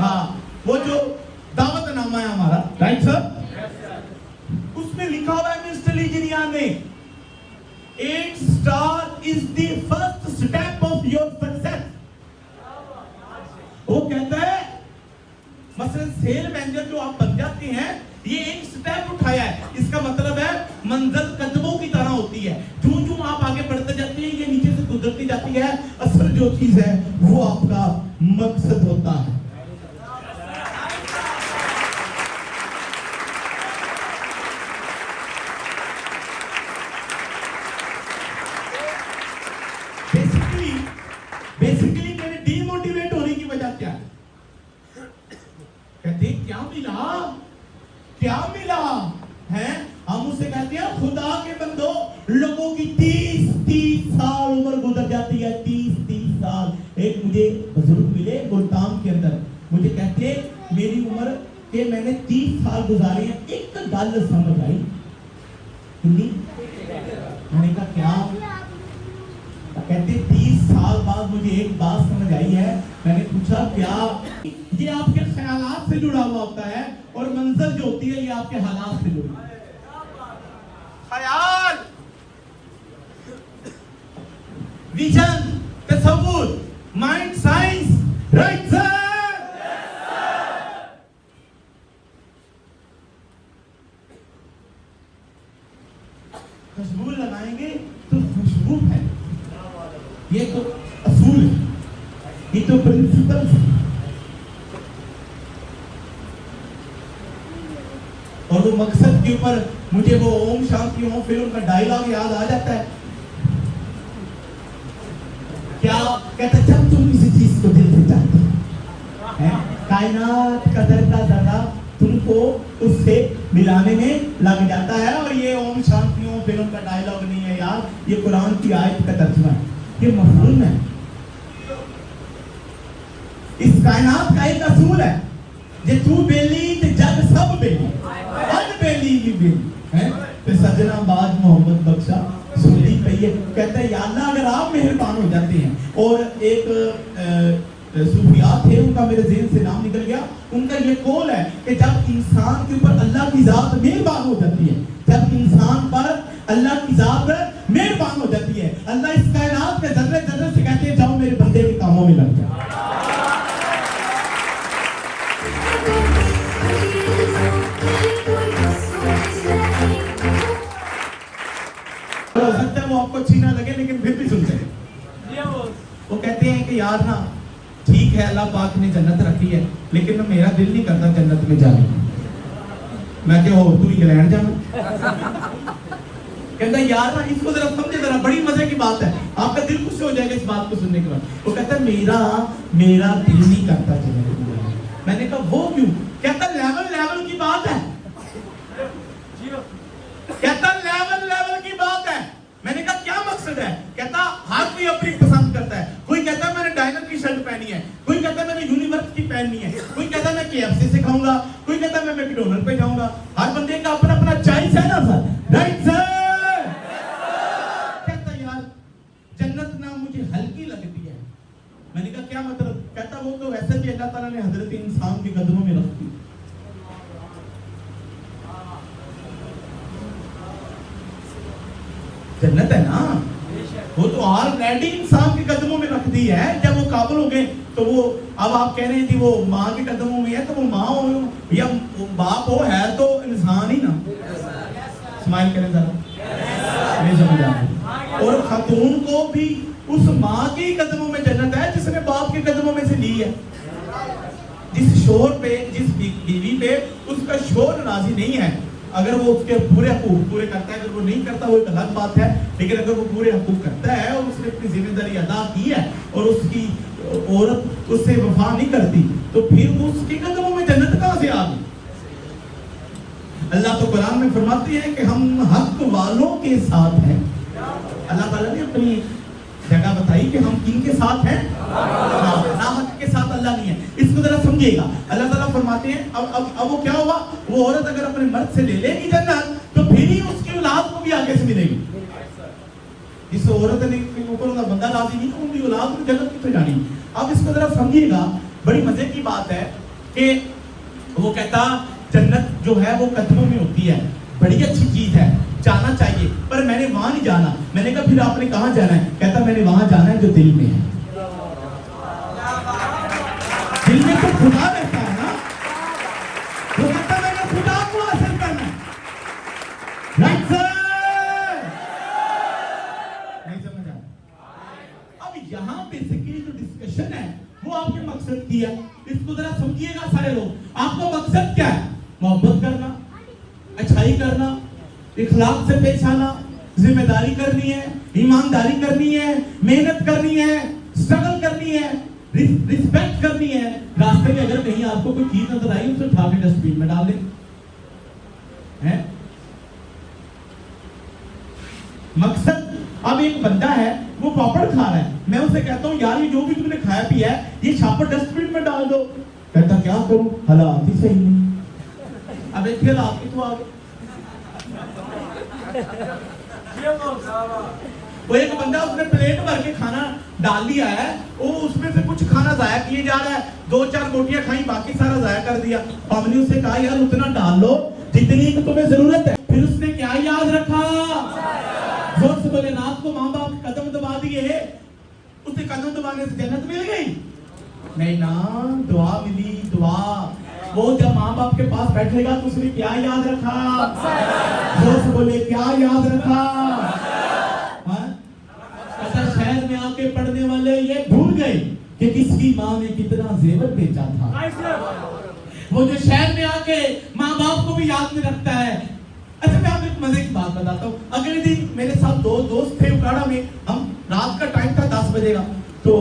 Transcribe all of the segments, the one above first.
हाँ, वो जो दावतनामा है हमारा, राइट सर, उसमें लिखा हुआ है मिस्टर लीजिनिया ने, 8 star is the first step of your success. वो कहता है मसलन सेल मैनेजर जो आप बन जाते हैं, ये एक स्टेप उठाया है, इसका मतलब है मंजिल कदमों की तरह होती है, जो आप आगे बढ़ते जाते हैं ये नीचे से गुजरती जाती है, असल जो चीज है वो आपका मकसद होता है। बेसिकली मेरे डीमोटिवेट होने की वजह क्या है? कहते क्या मिला है? हम उसे कहते हैं खुदा के बंदो, लोगों की 30 साल उम्र गुजर जाती है, 30 साल। एक मुझे बुजुर्ग मिले गुलताम के अंदर, मुझे कहते मेरी उम्र के मैंने 30 साल गुजारे हैं, एक गल समझ आई, मैंने कहा क्या? कहते 30 साल बाद मुझे एक बात समझ आई है। मैंने पूछा क्या? ये आपके ख्यालात से जुड़ा हुआ होता है और मंजिल जो होती है ये आपके हालात से जुड़ी है। ख्याल, विजन, तसव्वुर, माइंड साइंस, राइट सर? खुशबू लगाएंगे तो खुशबू है, ये तो असूल है, ये तो प्रिंसिपल है। और वो मकसद के ऊपर मुझे वो ओम शांति ओम फिल्म का डायलॉग याद आ जाता है। क्या कहता, जब तुम किसी चीज को दिल से चाहते हैं, कायनात का जर्रा तुमको उससे मिलाने में लग जाता है। और ये ओम शांति ओम फिल्म का डायलॉग नहीं है यार, ये कुरान की आयत का तर्जुमा है, ये मफहूम है। इस कायनात का एक असूल है, जे तू बेली ते जग सब बेली, अज बेली की बेली है। तो सजना बाज मोहम्मद बख्शा सुनती पई है, कहता है या अल्लाह अगर आप मेहरबान हो जाते हैं। और एक सूफिया थे, उनका मेरे ज़हन से नाम निकल गया, उनका ये कौल है कि जब इंसान के ऊपर अल्लाह की जात मेहरबान हो जाती है, जब इंसान पर अल्लाह की जात मेहरबान हो जाती है, अल्लाह इस कायनात के जर्रे जर्रे से कहते हैं जाओ मेरे बंदे के कामों में लग जाओ। हो सकता है वो आपको अच्छी ना लगे लेकिन फिर भी सुनते हैं। वो कहते हैं कि यार ना ठीक है अल्लाह पाक ने जन्नत रखी है, लेकिन मेरा दिल नहीं करता जन्नत में जाने की। मैं क्या हो तू इंग्लैंड जाना? कहता यार ना इसको जरा समझे, जरा बड़ी मजे की बात है, आपका दिल खुश हो जाएगा इस बात को सुनने के बाद। वो कहता मेरा दिल नहीं करता जन्नत में जाने। मैंने कहा वो क्यों? कहता लेवल की बात है, कहता लेवल की बात है। मैंने कहा क्या मकसद है? कहता हर कोई अपनी पसंद करता है, कोई कहता है मैंने डायनर की शर्ट पहनी है, कोई कहता है मैंने यूनिवर्स की पहननी है, कोई कहता है मैं KFC से खाऊंगा, कोई कहता है मैं मैकडोनल्ड पे जाऊंगा। हर बंदे का अपना अपना चॉइस है ना सर, राइट सर? कहता यार जन्नत ना मुझे हल्की लगती है। मैंने कहा क्या मतलब? कहता वो तो वैसे भी अल्लाह ताला ने हजरत इंसान के कदमों में रखी, जन्नत है ना, वो तो ऑलरेडी इंसान के कदमों में रख दी है। जब वो काबिल हो गए तो वो, अब आप कह रहे हैं कि वो माँ के कदमों में है, तो वो माँ हो या बाप हो, है तो इंसान ही ना। स्माइल करें जरा, नहीं समझ आ रही। और खातून को भी उस माँ के कदमों में जन्नत है जिसने बाप के कदमों में से ली है। जिस शोहर पे, जिस बीवी पे उसका शोहर राजी नहीं है, अगर वो उसके पूरे हकूक पूरे करता है, अगर वो नहीं करता वो एक अलग बात है, लेकिन अगर वो पूरे हकूक करता है और उसने अपनी जिम्मेदारी अदा की है और उसकी औरत उससे वफा नहीं करती, तो फिर उसके कदमों में जन्नत कहां से आ गई? अल्लाह तो कुरान में फरमाते हैं कि हम हक वालों के साथ हैं। अल्लाह ताला ने अपनी जगह बताई कि हम किन के साथ हैं, ना हक के साथ अल्लाह नहीं है। इसको जरा समझिएगा। अल्लाह ताला फरमाते हैं अब वो क्या होगा, वो औरत अगर अपने मर्द से ले लेगी जन्नत तो फिर ही उसकी औलाद को भी आगे से मिलेगी। जिस औरत ने ऊपर उनका बंदा राजी नहीं, उनकी औलाद को जन्नत कितने जानी। अब इसको जरा समझिएगा, बड़ी मजे की बात है कि वो कहता जन्नत जो है वो कदमों में होती है, बड़ी अच्छी चीज है, जाना चाहिए, पर मैंने वहां नहीं जाना। मैंने कहा फिर आपने कहां जाना है? कहता मैंने वहां जाना है जो दिल में है। दिल में तो खुदा रहता है ना, वो कहता मैंने खुदा को हासिल करना है। राइट सर, नहीं समझ आया? अब यहां बेसिकली जो डिस्कशन है वो आपके मकसद की है, इसको जरा समझिएगा सारे लोग। आपका मकसद क्या है? मोहब्बत करना, अच्छाई करना, इखलाक से पेश आना, जिम्मेदारी करनी है, ईमानदारी करनी है, मेहनत करनी है, स्ट्रगल करनी है, रिस्पेक्ट करनी है। रास्ते में अगर कहीं आपको कोई चीज नजर आई उसे उठा के डस्टबिन में डाल दें, है मकसद। अब एक बंदा है वो पापड़ खा रहा है, मैं उसे कहता हूँ यार ये जो भी तुमने खाया पिया है ये छापड़ डस्टबिन में डाल दो। कहता क्या करूं, हालात ही सही नहीं। अब एक फिर आपकी तो आ गए। वो एक बंदा उसने प्लेट भर के खाना डाल दिया है, वो उसमें से कुछ खाना जाया किए जा रहा है, 2-4 रोटियां खाई बाकी सारा जाया कर दिया। हमने उससे कहा यार उतना डाल लो जितनी की तुम्हें जरूरत है। फिर उसने क्या याद रखा? जोर से बोले नाथ को माँ बाप कदम दबा दिए, उसे कदम दबाने से जन्नत मिल गई? नहीं ना, दुआ मिली, दुआ। वो जब माँ बाप के पास बैठेगा तो उसने क्या याद रखा? जोर से बोले क्या याद रखा? शहर में आके पढ़ने वाले ये भूल गए कि किसकी माँ ने कितना जेवर बेचा था। वो जो शहर में आके माँ बाप को भी याद नहीं रखता है। अच्छा मैं आपको एक मजे की बात बताता हूँ। अगले दिन मेरे साथ 2 दोस्त थे उकाड़ा में, हम रात का टाइम था 10 बजे का, तो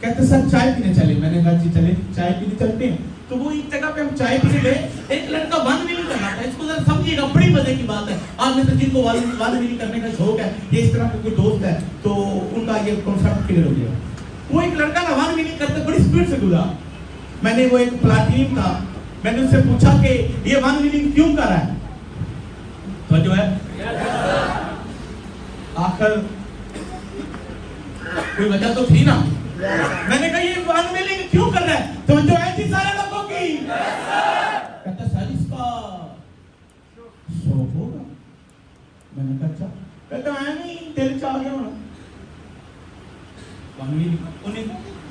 कहते सर चाय पीने चले। मैंने कहा जी चले, चाय पीने चलते हैं। तो वो एक जगह पे हम चाय पीने गए, एक लड़का वन व्हीलिंग कर रहा था। इसको जरा समझिएगा, बड़ी मजे की बात है। आप में से जिनको वन व्हीलिंग करने का शौक है, ये इस तरह के कोई दोस्त है तो उनका ये कॉन्सेप्ट क्लियर हो गया। वो एक लड़का ना वन व्हीलिंग करते बड़ी स्पीड से गुजरा। मैंने, वो एक प्लाटिनियम था, मैंने उससे पूछा कि ये वन व्हीलिंग क्यों कर रहा है? तो जो है आखिर कोई वजह तो थी ना। मैंने कहा ये वन व्हीलिंग क्यों कर रहा है? तो जो है थी सारे लोगों की। कहता सर इसका शौक होगा। मैंने कहा अच्छा। कहता है नहीं दिल चाह गया होना वन व्हीलिंग। उन्हें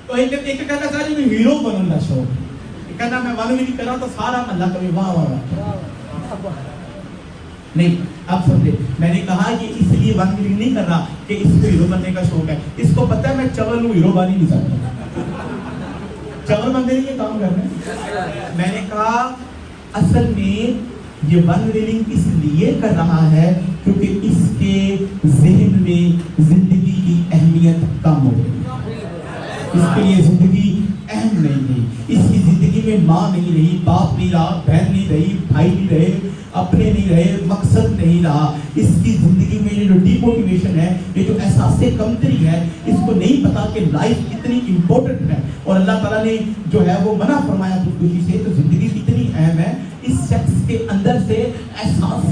तो एक कहता सर जी हीरो बनने का शौक, कहना मैं वन व्हीलिंग कर रहा तो सारा महल्ला कभी वाह वाह वाह। नहीं अब समझे, मैंने कहा ये इसलिए वन व्हीलिंग नहीं कर रहा कि इसको हीरो बनने का शौक है। इसको पता है मैं चवल हूँ, हीरो बन ही नहीं सकता। चवल बंदे ये काम कर रहे हैं। मैंने कहा असल में ये वन व्हीलिंग इसलिए कर रहा है क्योंकि इसके ज़हन में जिंदगी की अहमियत कम हो गई। इसके लिए जिंदगी अहम नहीं रही, इसकी जिंदगी में माँ नहीं रही, बाप नहीं रहा, बहन नहीं रही, भाई नहीं रहे, अपने नहीं रहे, मकसद नहीं रहा। इसकी जिंदगी में ये जो डिमोटिवेशन है, ये जो एहसास कमतरी है, इसको नहीं पता कि लाइफ कितनी इंपॉर्टेंट है और अल्लाह ताला ने जो है वो मना फरमाया खुदकुशी से, तो जिंदगी कितनी अहम है। इस शख्स के अंदर से एहसास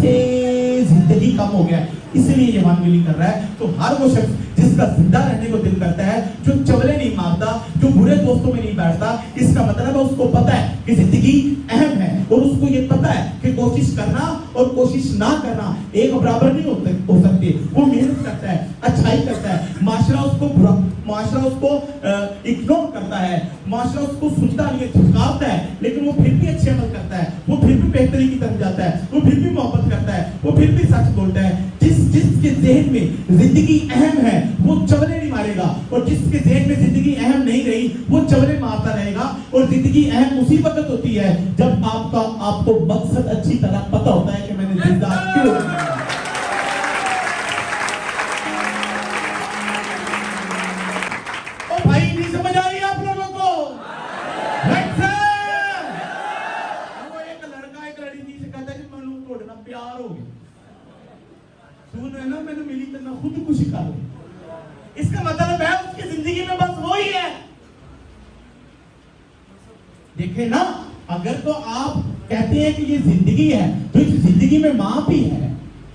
जिंदगी कम हो गया, इसलिए ये वन व्हीलिंग कर रहा है। तो हर वो शख्स जिसका जिंदा रहने को दिल करता है, जो चवले नहीं मारता, जो बुरे दोस्तों में नहीं बैठता, इसका मतलब है उसको पता है कि जिंदगी अहम है और उसको ये पता है कि कोशिश करना और कोशिश ना करना एक बराबर नहीं हो सकते। वो मेहनत करता है, अच्छाई करता है, माशरा उसको इग्नोर करता है, माशरा उसको सुनता नहीं है, झुकाता है, लेकिन वो फिर भी अच्छे अमल करता है, वो फिर भी बेहतरी की तरफ जाता है, वो फिर भी मोहब्बत करता है, वो फिर भी सच बोलता है। जिसके ज़हन में जिंदगी अहम है वो चवले नहीं मारेगा, और जिसके ज़हन में जिंदगी अहम नहीं रही वो चवले मारता रहेगा। और जिंदगी अहम उसी वक्त होती है जब आपको मकसद अच्छी तरह पता होता है कि मैंने जिंदा क्यों। ओ भाई नहीं समझ आ रही आप लोगों को? वो एक लड़का एक लड़की जी से कहता है कि मैनू तोड़े नाल प्यार हो गया, सुन है ना मैंने मिली तो मैं खुदकुशी कर लूं। इसका मतलब है उसकी जिंदगी में बस वो ही है। देखे ना, अगर तो आप कहते हैं कि ये जिंदगी है तो इस जिंदगी में माँ भी है,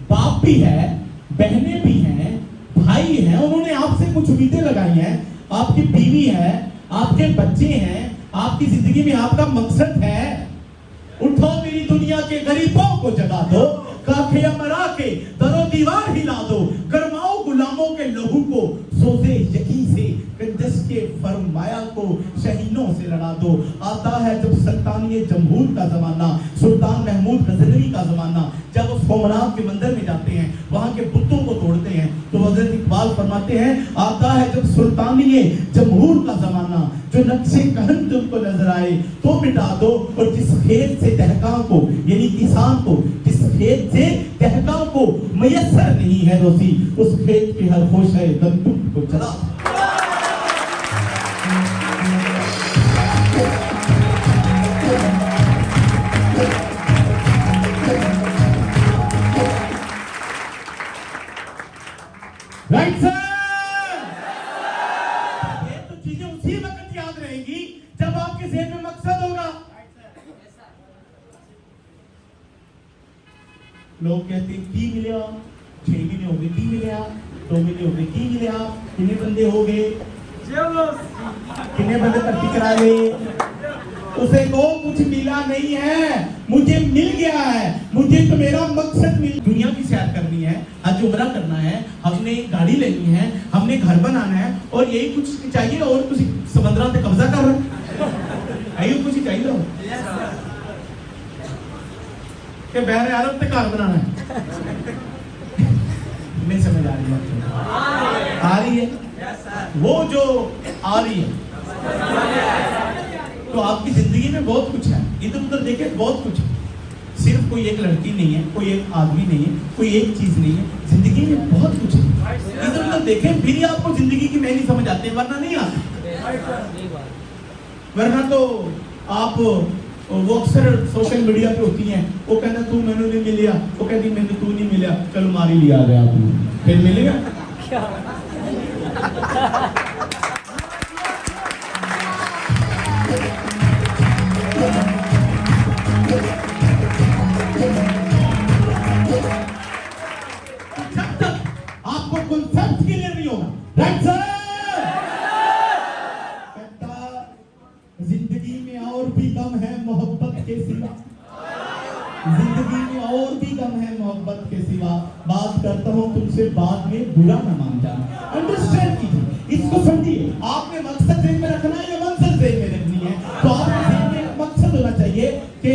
बाप भी है, बहनें भी हैं, भाई हैं, उन्होंने आपसे कुछ उम्मीदें लगाई हैं, आपकी बीवी है, आपके बच्चे हैं, आपकी जिंदगी में आपका मकसद है। उठो मेरी दुनिया के गरीबों को जगा दो, काफिया मरा के दरो दीवार हिला दो, गरमाओ गुलामों के लहू को, सोजे यकी से कंजस के फरमाया को शहीनों से लड़ा दो। आता है जब सुल्तानी जमहूर का जमाना, सुल्तान महमूद गजनवी का जमाना, जब वो सोमनाथ के मंदिर में जाते हैं, वहां के बुतों को तोड़ते हैं, तो हजरत इकबाल फरमाते हैं, आता है जब सुल्तानी जमहूर का जमाना, जो नक्शे कहन तुमको नजर आए तो मिटा दो, और जिस खेत से दहका को यानी किसान को, जिस खेत से दहका को मयसर नहीं है रोजी, उस खेत के हर खोश है गंदुम को जला दो। राइट सर, ये तो चीजें उसी वक्त याद रहेगी जब आपके ज़हन में मकसद होगा। लोग कहते हैं की मिले, 6 महीने हो गए की मिले, 2 महीने हो गए की मिले, कितने बंदे हो गए, कितने बंदे भर्ती करा गए, उसे को कुछ मिला नहीं है, मुझे मिल गया है, मुझे तो मेरा मकसद मिल। दुनिया की सैर करनी है, हज उम्रा करना है, हमने गाड़ी लेनी है, हमने घर बनाना है, और यही कुछ चाहिए, और कुछ समंदरा पे कब्जा कर रहे यही कुछ चाहिए कि बहरे अरब पे घर बनाना है। नहीं समझ आ रही है? आ रही है? वो जो आ रही है, तो आपकी जिंदगी में बहुत कुछ है, इधर उधर देखे बहुत कुछ है, सिर्फ कोई एक लड़की नहीं है, कोई एक आदमी नहीं है, कोई एक चीज नहीं है, जिंदगी में बहुत कुछ है। इधर उधर देखें फिर ही आपको जिंदगी की मैनी समझ आते हैं, वरना नहीं आती। वरना तो आप वो अक्सर सोशल मीडिया पे होती हैं, वो कहना तू मैंने नहीं मिलिया, वो कहती मैंने तू नहीं मिला, चलो मारी लिया आ गया तू, फिर मिलेगा जिंदगी में और भी गम है मोहब्बत के सिवा, जिंदगी में और भी गम है मोहब्बत के सिवा, बात करता हूँ तुमसे बाद में बुरा न मान जाना। अंडरस्टैंड कीजिए, इसको समझिए। आपने मकसद ज़हन में रखना है या मंजिल ज़हन में रखनी है? तो आपके ज़हन में मकसद होना चाहिए कि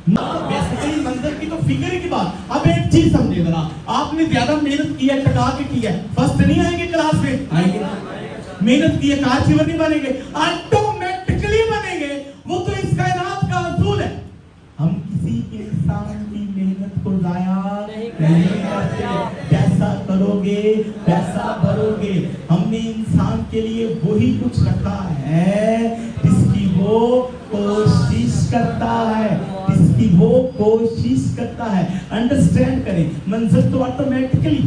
बेसिकली मंजिल की तो फिक्र की बात। अब एक चीज समझिए जरा, आपने ज्यादा मेहनत की है, टका के की है, फर्स्ट नहीं आएंगे क्लास में? आएंगे। मेहनत की है, कार जीवन नहीं बनेंगे, ऑटोमेटिकली बनेंगे, वो तो इस कायनात का असूल है। हम किसी इंसान की मेहनत को जाया नहीं करते, जैसा करोगे वैसा भरोगे। हमने इंसान के लिए वही कुछ रखा है जिसकी वो कोशिश करता है, जिसकी वो कोशिश करता है। अंडरस्टैंड करें, मंजिल तो ऑटोमेटिकली।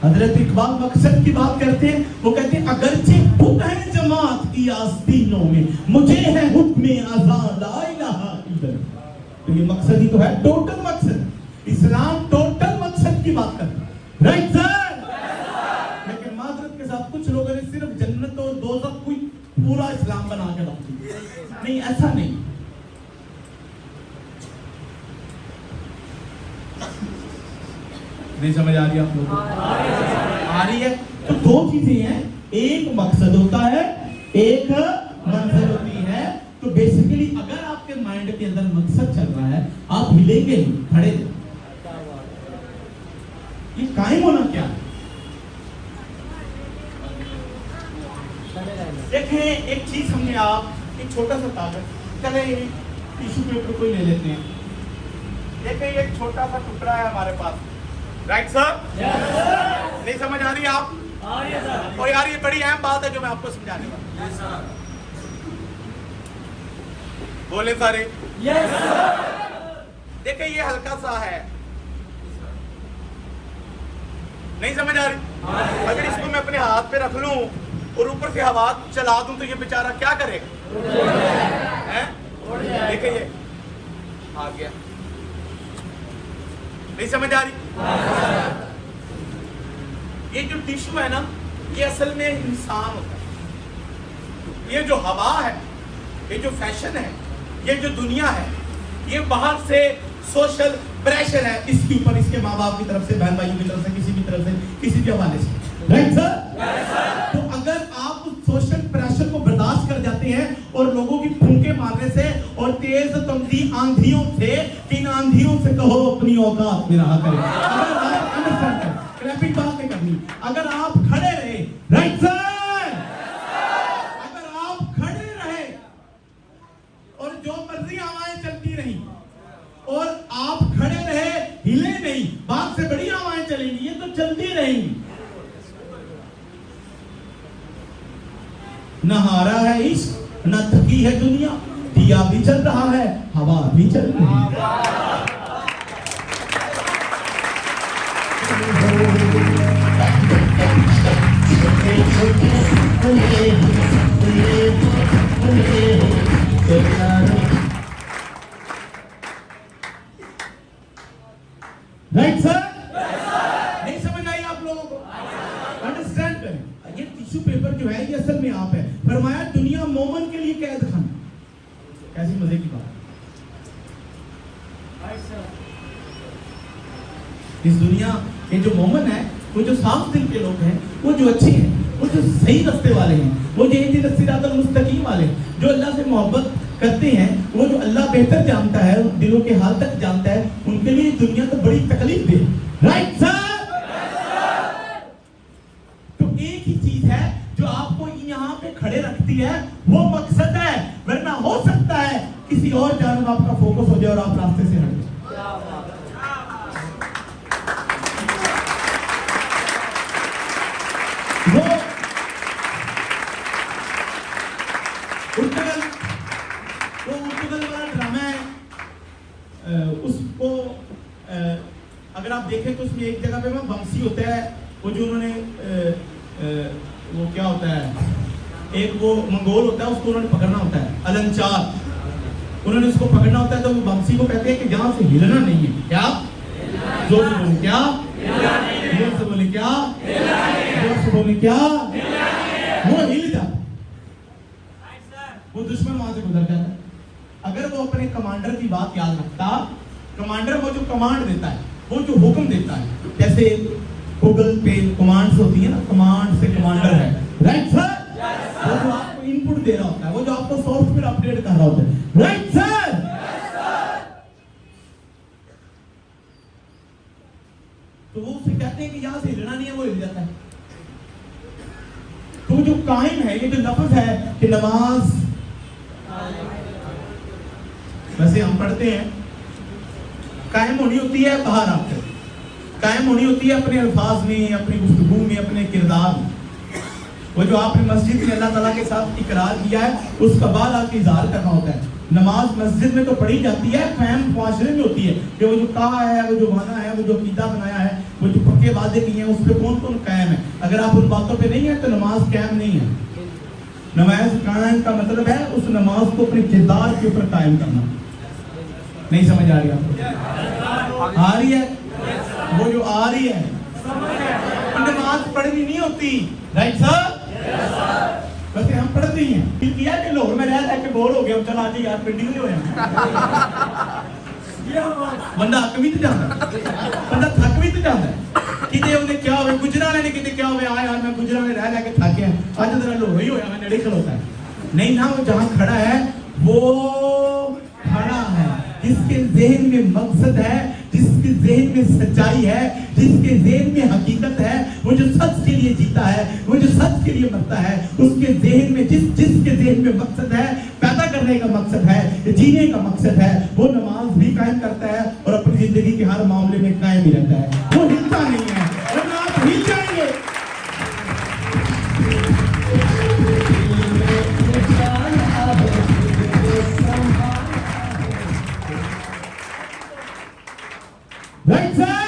हजरत इकबाल मकसद की बात करते हैं, वो कहते हैं अगरचे बुत है जमात की आस्तीनों में, मुझे है हुक्म आज़ाद ला इलाहा इल्लल्लाह। तो ये मकसद ही तो है, टोटल मकसद। इस्लाम टोटल मकसद की बात करता है, राइट सर? लेकिन माजरत के साथ कुछ लोगों ने सिर्फ जन्नत और दोज़ख को पूरा इस्लाम बना के रख दिया। नहीं, ऐसा नहीं। नहीं समझ आ रही आप लोगों को? आ रही है। तो दो चीजें हैं, एक मकसद होता है, एक मंजिल होती है। तो बेसिकली अगर आपके माइंड के अंदर मकसद चल रहा है, आप हिलेंगे नहीं, खड़े। ये कायम होना क्या है? देखें एक चीज हमने, आप एक छोटा सा कागज, चले टिश्यू पेपर कोई ले लेते हैं। देखें एक छोटा सा टुकड़ा है हमारे पास, राइट सर? नहीं समझ आ रही है आप? आ रही है सर। और यार ये बड़ी अहम बात है जो मैं आपको समझाने वाला हूं। बोले सारे यस सर। देखिए ये हल्का सा है, नहीं समझ आ रही? अगर इसको मैं अपने हाथ पे रख लूं और ऊपर से हवा चला दूं तो ये बेचारा क्या करेगा? हैं? देखिए ये आ गया, नहीं समझ आ रही? ये जो टिश्यू है ना, ये असल में इंसान होता है। ये जो हवा है, ये जो फैशन है, ये जो दुनिया है, ये बाहर से सोशल प्रेशर है इसके ऊपर, इसके माँ बाप की तरफ से, बहन भाइयों की तरफ से, किसी भी तरफ से, किसी भी हवाले से। Right sir? तो अगर आप उस सोशल प्रेशर को बर्दाश्त कर जाते हैं और लोगों की फूंके मारने से और तेज तमदी आंधियों से, इन आंधियों से कहो अपनी औकात में रहा करें। अगर आप अंडरस्टैंड करें, क्लैपिंग बात नहीं करनी, अगर आप खड़े रहे, राइट सर, अगर आप खड़े रहे और जो मर्जी हवाएं चलती रही और आप खड़े रहे, हिले नहीं, बात से बड़ी हवाएं चलेंगी, ये तो चलती रहेंगी। न हारा है इश्क, न थकी है दुनिया, दिया भी चल रहा है, हवा भी चल रही है। Right sir? नहीं समझ आई आप लोगों को? अंडरस्टैंड करें, ये टिश्यू पेपर जो है ये असल में आप है। फरमाया दुनिया मोमन के लिए कैद खाना। कैसी मजे की बात। इस दुनिया के जो मोमन है, वो जो साफ दिल के लोग हैं, वो जो अच्छे हैं, वो जो सही रास्ते वाले हैं, वो जो इहदिना सिरातल मुस्तकीम वाले, जो अल्लाह से मोहब्बत करते हैं, वो जो अल्लाह बेहतर जानता है, दिलों के हाल तक जानता है, उनके लिए दुनिया तो बड़ी तकलीफ दे। Right sir? तो एक ही चीज है जो आपको यहाँ पे खड़े रखती है, वो मकसद है, वरना हो सकता है किसी और जानब आपका फोकस हो जाए और आप रास्ते से हट जाए। वो उर्तुगल वाला ड्रामा है, उसको अगर आप देखें तो उसमें एक जगह पे बमसी होता है, वो जो उन्होंने वो क्या होता है, एक वो मंगोल होता है, उसको उन्होंने पकड़ना होता है, अलंचार, उन्होंने उसको पकड़ना होता है, तो वो बमसी को कहते हैं कि जहां से हिलना नहीं है। क्या? जोर से बोले क्या? जोर से बोले क्या? जोर से बोले क्या? वो हिल जाता, वो दुश्मन वहां से गुजर जाता है। अगर वो अपने कमांडर की बात याद रखता, कमांडर वो जो कमांड देता है, वो जो हुक्म देता है, जैसे गूगल पे कमांड्स होती है ना, कमांड से कमांडर है, राइट सर? वो जो आपको इनपुट दे रहा होता है, वो जो आपको सॉफ्टवेयर अपडेट कर रहा होता है, राइट सर? तो वो उसे कहते हैं कि यहां से हिलना नहीं है, वो हिल जाता है। तो जो कायम है, ये जो लफ्ज है कि नमाज, वैसे हम पढ़ते हैं, कायम होनी होती है बाहर आकर, कायम होनी होती है अपने अल्फाज में, अपनी गुफ्तगू में, अपने किरदार में। वो जो आपने मस्जिद में अल्लाह ताला के साथ इकरार किया है, उसका बाद आपको इज़हार करना होता है। नमाज मस्जिद में तो पढ़ी जाती है, कायम मुआशरे में होती है कि वो जो कहा है, वो जो माना है, वो जो अकीदा बनाया है, वो जो पक्के वादे किए हैं, उस पर कौन कौन कायम है। अगर आप उन बातों पे नहीं है तो नमाज कायम नहीं है। नमाज कायम का मतलब है उस नमाज को अपने किरदार के ऊपर कायम करना। नहीं समझ आ रही आपको? आ रही है? वो जो आ रही है, नमाज पढ़नी नहीं होती, राइट सर? वैसे हम पढ़ रही हैं, किया कि लोग में रह के बोर हो गया, चल आज यार पिंडी नहीं होया बंदा अक भी तो जाता, बंदा थक भी तो जाता किते उन्हें क्या होवे, गुजराने ने किते क्या होवे, आया यार मैं गुजराने रह के थक गया, आज तेरा लो ही होया, मैं नेड़े खलोता है। नहीं ना, वो जहां खड़ा है वो खड़ा है, जिसके ज़हन में मकसद है, जिसके ज़हन में सच्चाई है, जिसके ज़हन में हकीकत है, वो जो सच के लिए जीता है, वो जो सच के लिए मरता है, उसके ज़हन में जिसके ज़हन में मकसद है, पैदा करने का मकसद है, जीने का मकसद है, वो नमाज भी कायम करता है और अपनी जिंदगी के हर मामले में कायम ही रहता है, वो हिलता नहीं है, वरना आप हिल जाएंगे। Right sir?